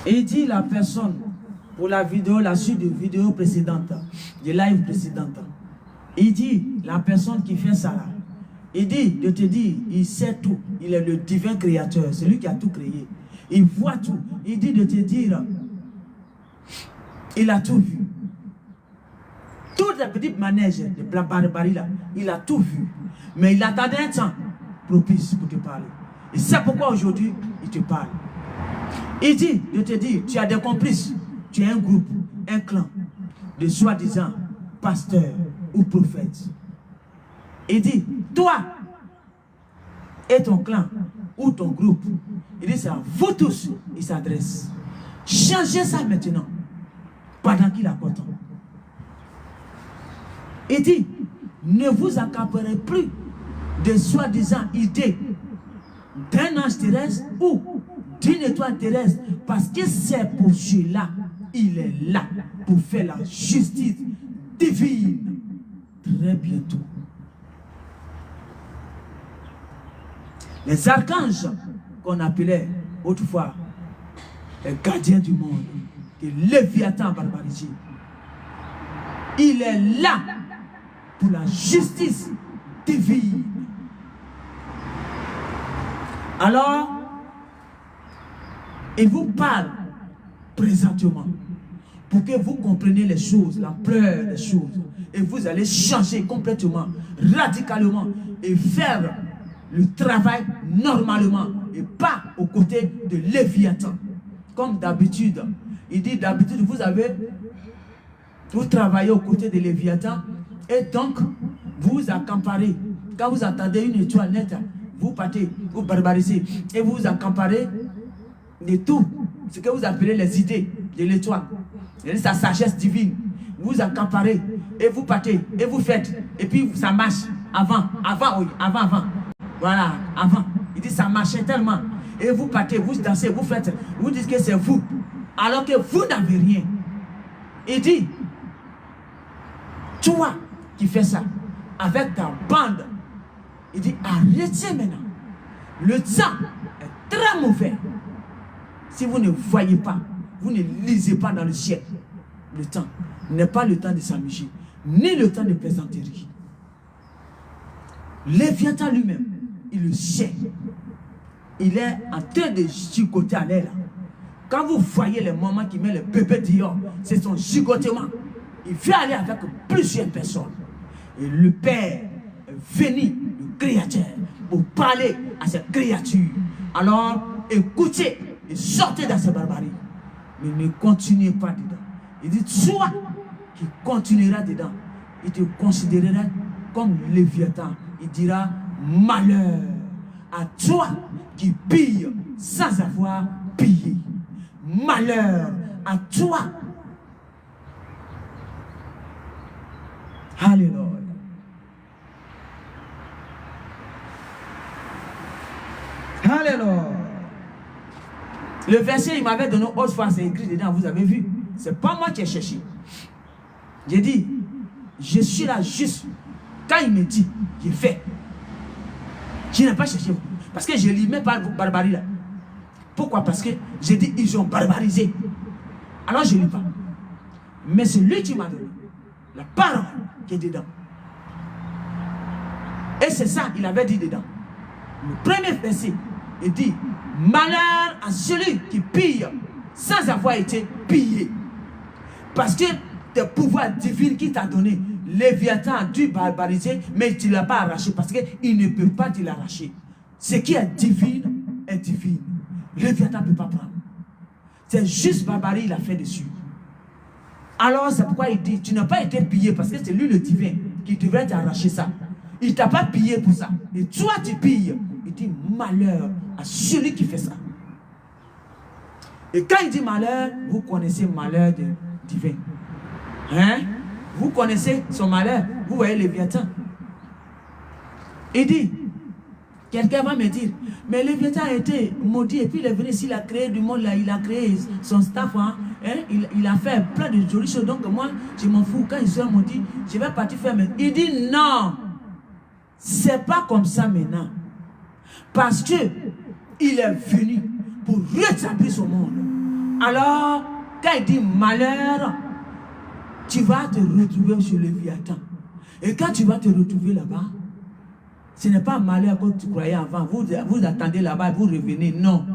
Et il dit la personne, pour la vidéo, la suite de vidéo précédente, de live précédente, il dit, la personne qui fait ça là, il dit, de te dire, il sait tout, il est le divin créateur, c'est lui qui a tout créé, il voit tout, il dit de te dire, il a tout vu. Toutes les petites manèges de la barbarie là, il a tout vu. Mais il attendait un temps propice pour te parler. Et c'est pourquoi aujourd'hui, il te parle. Il dit de te dire, tu as des complices, tu as un groupe, un clan de soi-disant pasteurs ou prophètes. Il dit, toi et ton clan ou ton groupe, il dit, c'est à vous tous, il s'adresse. Changez ça maintenant, pendant qu'il a content. Il dit, ne vous accaparez plus de soi-disant idées d'un ange terrestre ou d'une étoile terrestre, parce que c'est pour cela, il est là, pour faire la justice divine. Très bientôt. Les archanges qu'on appelait autrefois les gardiens du monde, que Léviathan barbarisé, il est là pour la justice divine. Alors, il vous parle présentement pour que vous compreniez les choses, l'ampleur des choses, et vous allez changer complètement, radicalement, et faire le travail normalement, et pas aux côtés de Léviathan. Comme d'habitude, il dit d'habitude vous travaillez aux côtés de Léviathan, et donc vous accamparez. Quand vous attendez une étoile nette, vous partez, vous barbarisez, et vous accamparez de tout ce que vous appelez les idées de l'étoile, sa sagesse divine. Vous accaparez et vous partez et vous faites, et puis ça marche avant. Voilà, avant. Il dit ça marchait tellement. Et vous partez, vous dansez, vous faites, vous dites que c'est vous, alors que vous n'avez rien. Il dit, toi qui fais ça avec ta bande, il dit arrêtez maintenant. Le temps est très mauvais. Si vous ne voyez pas, vous ne lisez pas dans le ciel, le temps n'est pas le temps de s'amuser, ni le temps de plaisanterie. Léviathan lui-même, il le sait. Il est en train de gigoter à l'air. Quand vous voyez les mamans qui mettent le bébé dehors, c'est son gigotement. Il veut aller avec plusieurs personnes. Et le Père est venu, le Créateur, pour parler à cette créature. Alors, écoutez et sortez dans cette barbarie. Mais ne continuez pas dedans. Il dit, toi qui continueras dedans, il te considérera comme Léviathan. Il dira, malheur à toi qui pille sans avoir pillé. Malheur à toi. Alléluia. Alléluia. Le verset, il m'avait donné autre fois, c'est écrit dedans, vous avez vu. C'est pas moi qui ai cherché. J'ai dit, je suis là juste. Quand il me dit, j'ai fait. Je n'ai pas cherché. Parce que je ne lis même pas barbarie là. Pourquoi? Parce que j'ai dit, ils ont barbarisé. Alors je ne lis pas. Mais c'est lui qui m'a donné la parole qui est dedans. Et c'est ça, il avait dit dedans. Le premier verset, il dit, malheur à celui qui pille sans avoir été pillé. Parce que tes pouvoirs divins qu'il t'a donné, Léviathan a dû barbariser, mais tu ne l'as pas arraché parce qu'il ne peut pas te l'arracher. Ce qui est divin est divin. Léviathan ne peut pas prendre. C'est juste barbarie, il a fait dessus. Alors c'est pourquoi il dit, tu n'as pas été pillé parce que c'est lui le divin qui devrait t'arracher ça. Il ne t'a pas pillé pour ça. Et toi tu pilles. Il dit malheur à celui qui fait ça. Et quand il dit malheur, vous connaissez malheur divin. Hein? Vous connaissez son malheur. Vous voyez Léviathan. Il dit, quelqu'un va me dire, mais Léviathan a été maudit et puis il est venu ici, il a créé du monde là, il a créé son staff, hein? Il a fait plein de jolies choses. Donc moi, je m'en fous. Quand il sera maudit, je vais partir faire. Mais il dit non, c'est pas comme ça maintenant. Parce que il est venu pour rétablir son monde, Alors, quand il dit malheur, tu vas te retrouver sur le Léviathan. Et quand tu vas te retrouver là-bas, ce n'est pas malheur comme tu croyais avant. Vous attendez là-bas et vous revenez. Non.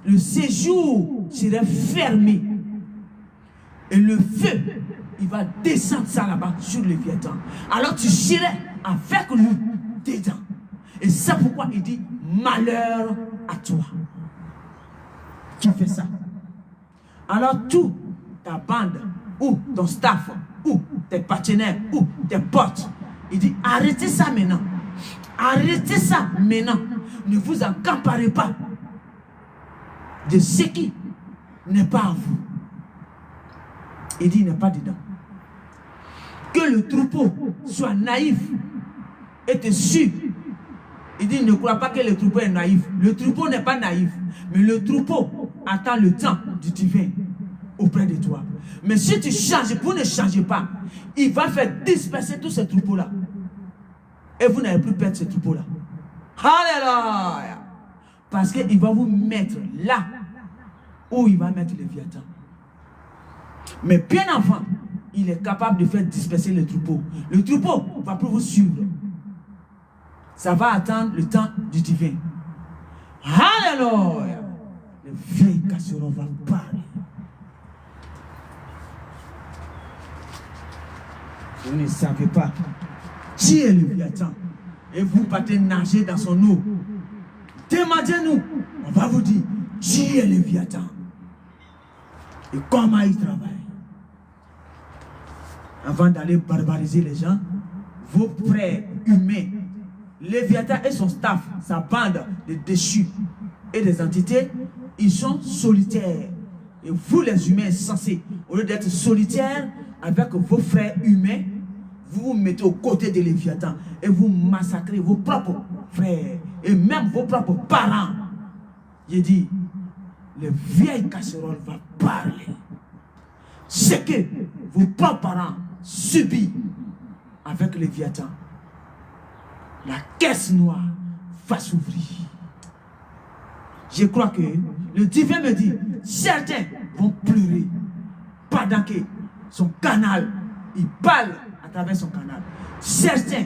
Le séjour serait fermé. Et le feu, il va descendre ça là-bas sur le Léviathan. Alors tu serais avec lui dedans. Et c'est pourquoi il dit malheur à toi qui fais ça. Alors tout ta bande, ou ton staff, ou tes partenaires, ou tes potes, il dit arrêtez ça maintenant. Arrêtez ça maintenant. Ne vous accaparez pas de ce qui n'est pas à vous. Il dit il n'est pas dedans. Que le troupeau soit naïf et te suive. Il dit ne crois pas que le troupeau est naïf. Le troupeau n'est pas naïf. Mais le troupeau attend le temps du divin auprès de toi. Mais si tu changes, vous ne changez pas, il va faire disperser tous ces troupeaux-là. Et vous n'allez plus perdre ces troupeaux-là. Alléluia. Parce qu'il va vous mettre là où il va mettre le Léviathan. Mais bien avant, il est capable de faire disperser le troupeau. Le troupeau ne va plus vous suivre. Ça va attendre le temps du divin. Alléluia. Le vieil casseron va parler. Vous ne savez pas qui est le Léviathan. Et vous partez nager dans son eau. Demandez-nous. On va vous dire qui est le Léviathan. Et comment il travaille. Avant d'aller barbariser les gens, vos frères humains, Léviathan et son staff, sa bande de déchus et des entités, ils sont solitaires. Et vous les humains censés, au lieu d'être solitaires avec vos frères humains, vous vous mettez aux côtés de Léviathan et vous massacrez vos propres frères et même vos propres parents. Il dit, le vieil casserole va parler. Ce que vos propres parents subissent avec Léviathan, la caisse noire va s'ouvrir. Je crois que le divin me dit, certains vont pleurer pendant que son canal, il parle à travers son canal. Certains,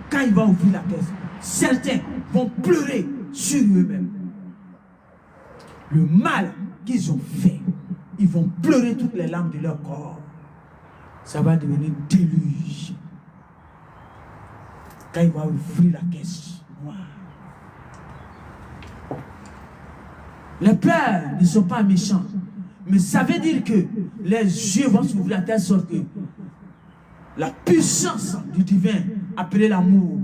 quand il va ouvrir la caisse, certains vont pleurer sur eux-mêmes. Le mal qu'ils ont fait, ils vont pleurer toutes les larmes de leur corps. Ça va devenir déluge. Quand il va ouvrir la caisse noire. Les pleurs ne sont pas méchants. Mais ça veut dire que les yeux vont s'ouvrir à telle sorte que la puissance du divin, appelée l'amour,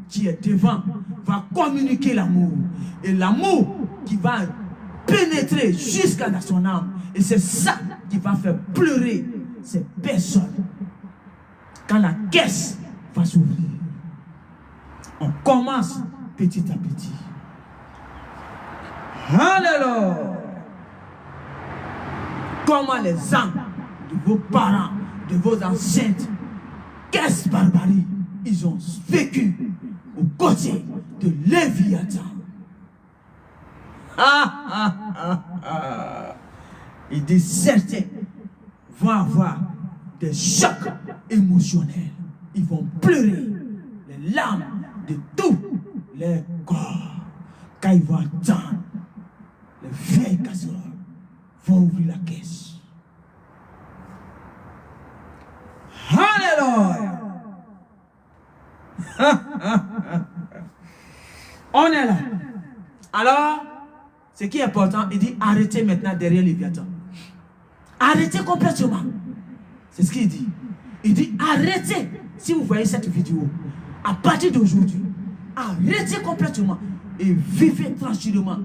qui est devant, va communiquer l'amour. Et l'amour qui va pénétrer jusqu'à dans son âme. Et c'est ça qui va faire pleurer ces personnes. Quand la caisse va s'ouvrir, on commence petit à petit. Alléluia. Comment les âmes de vos parents, de vos ancêtres, qu'est-ce barbarie, ils ont vécu aux côtés de Léviathan. Il dit certains vont avoir des chocs émotionnels. Ils vont pleurer les larmes de tous les corps. Quand ils vont attendre, les vieilles casseroles vont ouvrir la caisse. Alléluia. On est là. Alors, ce qui est important, il dit arrêtez maintenant derrière Léviathan. Arrêtez complètement. C'est ce qu'il dit. Il dit arrêtez. Si vous voyez cette vidéo, à partir d'aujourd'hui, arrêtez complètement et vivez tranquillement.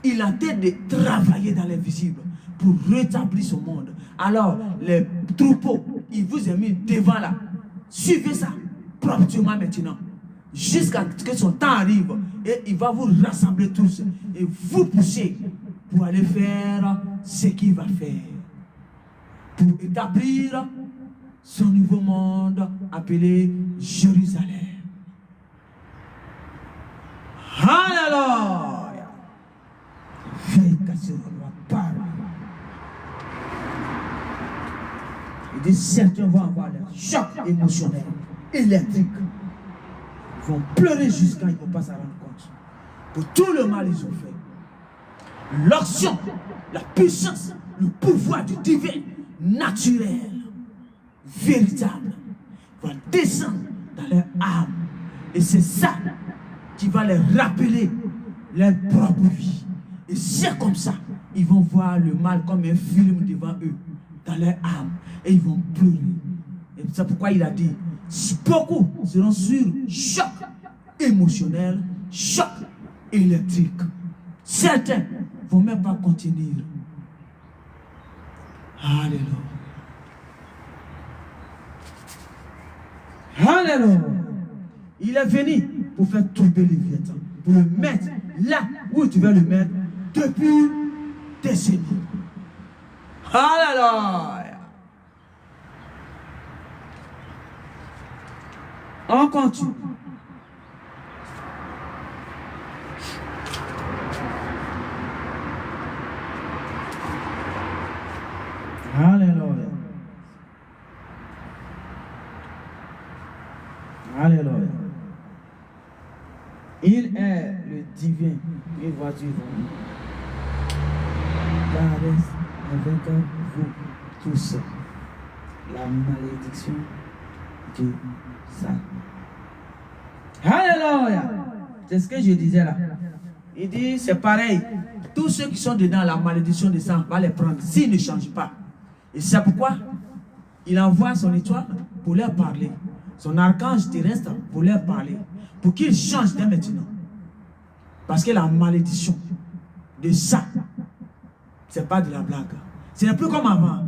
Il a tête de travailler dans l'invisible pour rétablir ce monde. Alors, les troupeaux, il vous a mis devant là. Suivez ça promptement maintenant. Jusqu'à ce que son temps arrive. Et il va vous rassembler tous. Et vous pousser pour aller faire ce qu'il va faire. Pour établir son nouveau monde appelé Jérusalem. Alléluia. Vieille casserole va parler. Il dit certains vont avoir des chocs émotionnels, électriques. Ils vont pleurer jusqu'à ils ne vont pas s'en rendre compte. Pour tout le mal ils ont fait. L'action, la puissance, le pouvoir du divin, naturel, véritable, va descendre dans leur âme. Et c'est ça qui va les rappeler leur propre vie. Et c'est comme ça, ils vont voir le mal comme un film devant eux, dans leur âme. Et ils vont pleurer. Et c'est pourquoi il a dit, beaucoup seront sur choc émotionnel, choc électrique. Certains ne vont même pas continuer. Alléluia. Alléluia. Il est venu pour faire tomber les Léviathan, pour le mettre là où tu veux le mettre depuis des décennies. Alléluia. On continue. Alléluia. Alléluia. Il est le divin. Une voiture. Caresse avec vous tous la malédiction de ça. Alléluia. C'est ce que je disais là. Il dit c'est pareil. Tous ceux qui sont dedans la malédiction de sang va les prendre s'ils ne changent pas. Et c'est pourquoi il envoie son étoile pour leur parler. Son archange terrestre pour leur parler. Pour qu'ils changent dès maintenant. Parce que la malédiction de ça, c'est pas de la blague. Ce n'est plus comme avant.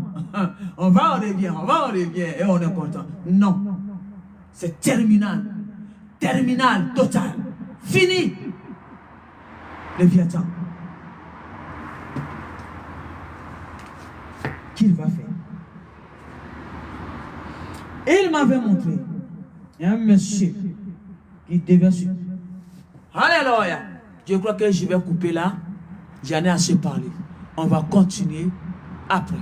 On va, on revient, on va, on revient et on est content. Non. C'est terminal. Terminal, total. Fini. Léviathan. Qu'il va faire? Il m'avait montré un monsieur qui devait suivre. Alléluia. Je crois que je vais couper là. J'en ai assez parlé. On va continuer après.